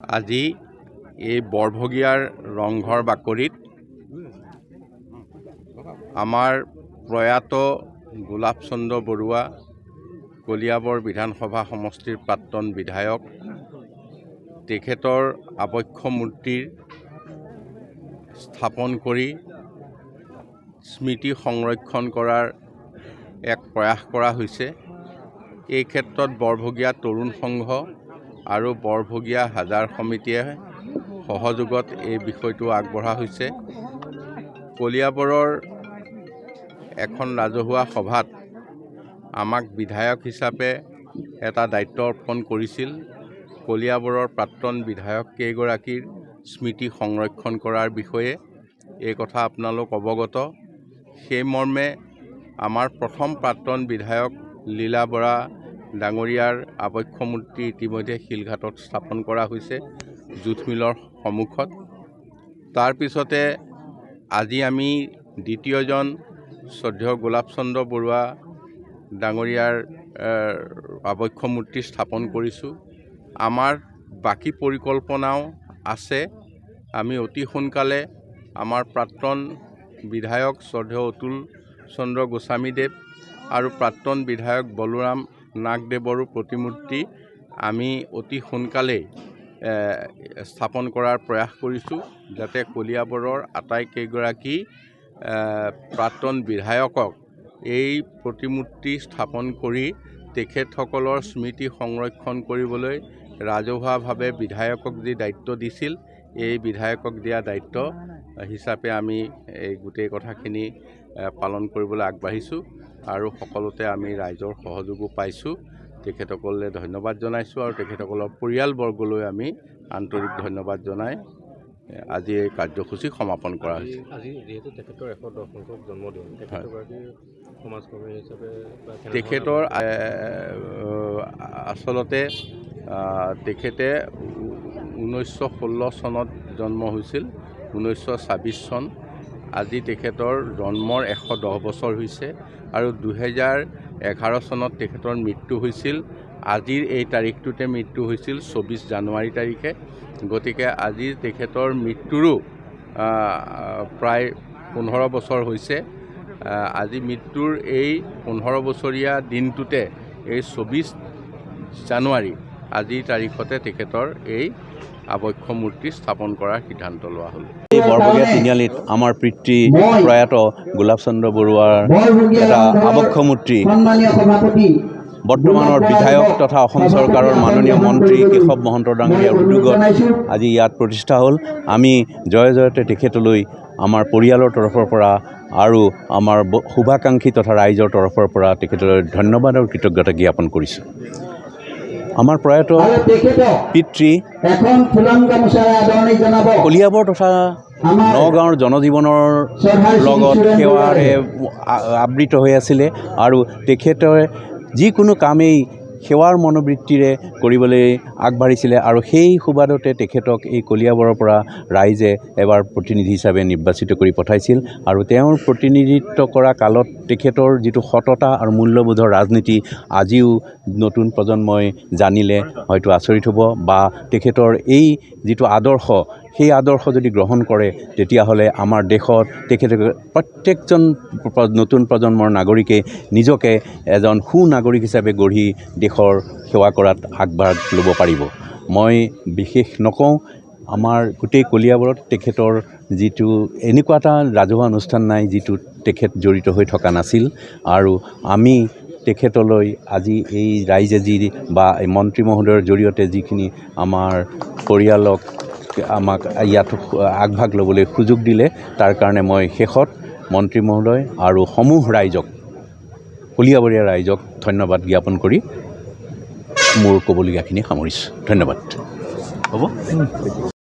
আজি এই বৰভগীয়াৰ ৰংঘৰ বাকৰিত আমাৰ প্ৰয়াত গোলাপ চন্দ্ৰ বৰুৱা কলিয়াবৰ বিধানসভা সমষ্টিৰ প্ৰাক্তন বিধায়ক তেখেতৰ আবক্ষ মূৰ্তিৰ স্থাপন কৰি স্মৃতি সংৰক্ষণ কৰাৰ এক প্ৰয়াস কৰা হৈছে। এই ক্ষেত্ৰত বৰভগীয়া তৰুণ সংঘ আৰু বৰভগীয়া হাজাৰ সমিতিয়ে সহযোগত এই বিষয়টো আগবঢ়া হৈছে। কলিয়াবৰৰ এখন ৰাজহুৱা সভাত আমাক বিধায়ক হিচাপে এটা দায়িত্ব অৰ্পণ কৰিছিল। কলিয়াবৰৰ প্ৰাক্তন বিধায়ক কেইগৰাকীৰ স্মৃতি সংৰক্ষণ কৰাৰ বিষয়ে এই কথা আপোনালোক অৱগত। সেই মৰ্মে আমাৰ প্ৰথম প্ৰাক্তন বিধায়ক লীলা বৰা ডাঙৰীয়াৰ আবক্ষ মূৰ্তি ইতিমধ্যে শিলঘাটত স্থাপন কৰা হৈছে জুথ মিলৰ সন্মুখত। তাৰ পিছতে আজি আমি দ্বিতীয়জন শ্ৰদ্ধেয় গোলাপ চন্দ্ৰ বৰুৱা ডাঙৰীয়াৰ আবক্ষ মূৰ্তি স্থাপন কৰিছোঁ। আমাৰ বাকী পৰিকল্পনাও আছে। আমি অতি সোনকালে আমাৰ প্ৰাক্তন বিধায়ক শ্ৰদ্ধেয় অতুল চন্দ্ৰ গোস্বামীদেৱ আৰু প্ৰাক্তন বিধায়ক বলোৰাম নাগদেৱৰো প্ৰতিমূৰ্তি আমি অতি সোনকালেই স্থাপন কৰাৰ প্ৰয়াস কৰিছোঁ, যাতে কলিয়াবৰৰ আটাইকেইগৰাকী প্ৰাক্তন বিধায়কক এই প্ৰতিমূৰ্তি স্থাপন কৰি তেখেতসকলৰ স্মৃতি সংৰক্ষণ কৰিবলৈ ৰাজহুৱাভাৱে বিধায়কক যি দায়িত্ব দিছিল, এই বিধায়কক দিয়া দায়িত্ব হিচাপে আমি এই গোটেই কথাখিনি পালন কৰিবলৈ আগবাঢ়িছোঁ আৰু সকলোতে আমি ৰাইজৰ সহযোগো পাইছোঁ। তেখেতসকললৈ ধন্যবাদ জনাইছোঁ আৰু তেখেতসকলৰ পৰিয়ালবৰ্গলৈ আমি আন্তৰিক ধন্যবাদ জনাই আজি এই কাৰ্যসূচী সমাপন কৰা হৈছে। আজি যিহেতু তেখেতৰ ১১০ সংখ্যক জন্মদিন, সমাজকৰ্মী হিচাপে তেখেতৰ আচলতে তেখেতে 1916 চনত জন্ম হৈছিল, 1926 চন। আজি তেখেতৰ জন্মৰ 110 বছৰ হৈছে আৰু 2011 চনত তেখেতৰ মৃত্যু হৈছিল। আজিৰ এই তাৰিখটোতে মৃত্যু হৈছিল 24 জানুৱাৰী তাৰিখে। গতিকে আজি তেখেতৰ মৃত্যুৰো প্ৰায় 15 বছৰ হৈছে। আজি মৃত্যুৰ এই 15 বছৰীয়া দিনটোতে এই 24 জানুৱাৰী আজিৰ তাৰিখতে তেখেতৰ এই আবক্ষ মূৰ্তি স্থাপন কৰাৰ সিদ্ধান্ত লোৱা হ'ল। এই বৰভগীয়া তিনিআলিত আমাৰ পিতৃ প্ৰয়াত গোলাপ চন্দ্ৰ বৰুৱাৰ এটা আবক্ষ মূৰ্তি বৰ্তমানৰ বিধায়ক তথা অসম চৰকাৰৰ মাননীয় মন্ত্ৰী কেশৱ মহন্ত ডাঙৰীয়াৰ উদ্যোগত আজি ইয়াত প্ৰতিষ্ঠা হ'ল। আমি জয় জয়তে তেখেতলৈ আমাৰ পৰিয়ালৰ তৰফৰ পৰা আৰু আমাৰ শুভাকাংক্ষী তথা ৰাইজৰ তৰফৰ পৰা তেখেতলৈ ধন্যবাদ আৰু কৃতজ্ঞতা জ্ঞাপন কৰিছোঁ। আমাৰ প্ৰয়াত পিতৃ কলিয়াবৰ তথা নগাঁৱৰ জনজীৱনৰ লগত সেৱাৰে আবৃত হৈ আছিলে আৰু তেখেতে যিকোনো কামেই সেৱাৰ মনোবৃত্তিৰে কৰিবলৈ আগবাঢ়িছিলে আৰু সেই সুবাদতে তেখেতক এই কলিয়াবৰৰ পৰা ৰাইজে এবাৰ প্ৰতিনিধি হিচাপে নিৰ্বাচিত কৰি পঠাইছিল আৰু তেওঁৰ প্ৰতিনিধিত্ব কৰা কালত তেখেতৰ যিটো সততা আৰু মূল্যবোধৰ ৰাজনীতি আজিও নতুন প্ৰজন্মই জানিলে হয়তো আচৰিত হ'ব, বা তেখেতৰ এই যিটো আদৰ্শ, সেই আদৰ্শ যদি গ্ৰহণ কৰে তেতিয়াহ'লে আমাৰ দেশত তেখেতে প্ৰত্যেকজন নতুন প্ৰজন্মৰ নাগৰিকে নিজকে এজন সুনাগৰিক হিচাপে গঢ়ি দেশৰ সেৱা কৰাত আগভাগ ল'ব পাৰিব। মই বিশেষ নকওঁ, আমাৰ গোটেই কলিয়াবৰত তেখেতৰ যিটো এনেকুৱা এটা ৰাজহুৱা অনুষ্ঠান নাই যিটোত তেখেত জড়িত হৈ থকা নাছিল আৰু আমি তেখেতলৈ আজি এই ৰাইজে যি বা এই মন্ত্ৰী মহোদয়ৰ জৰিয়তে যিখিনি আমাৰ পৰিয়ালক আমাক ইয়াত আগভাগ ল'বলৈ সুযোগ দিলে, তাৰ কাৰণে মই শেষত মন্ত্ৰী মহোদয় আৰু সমূহ ৰাইজক, কলিয়াবৰীয়া ৰাইজক ধন্যবাদ জ্ঞাপন কৰি মোৰ ক'বলগীয়াখিনি সামৰিছোঁ। ধন্যবাদ। হ'ব।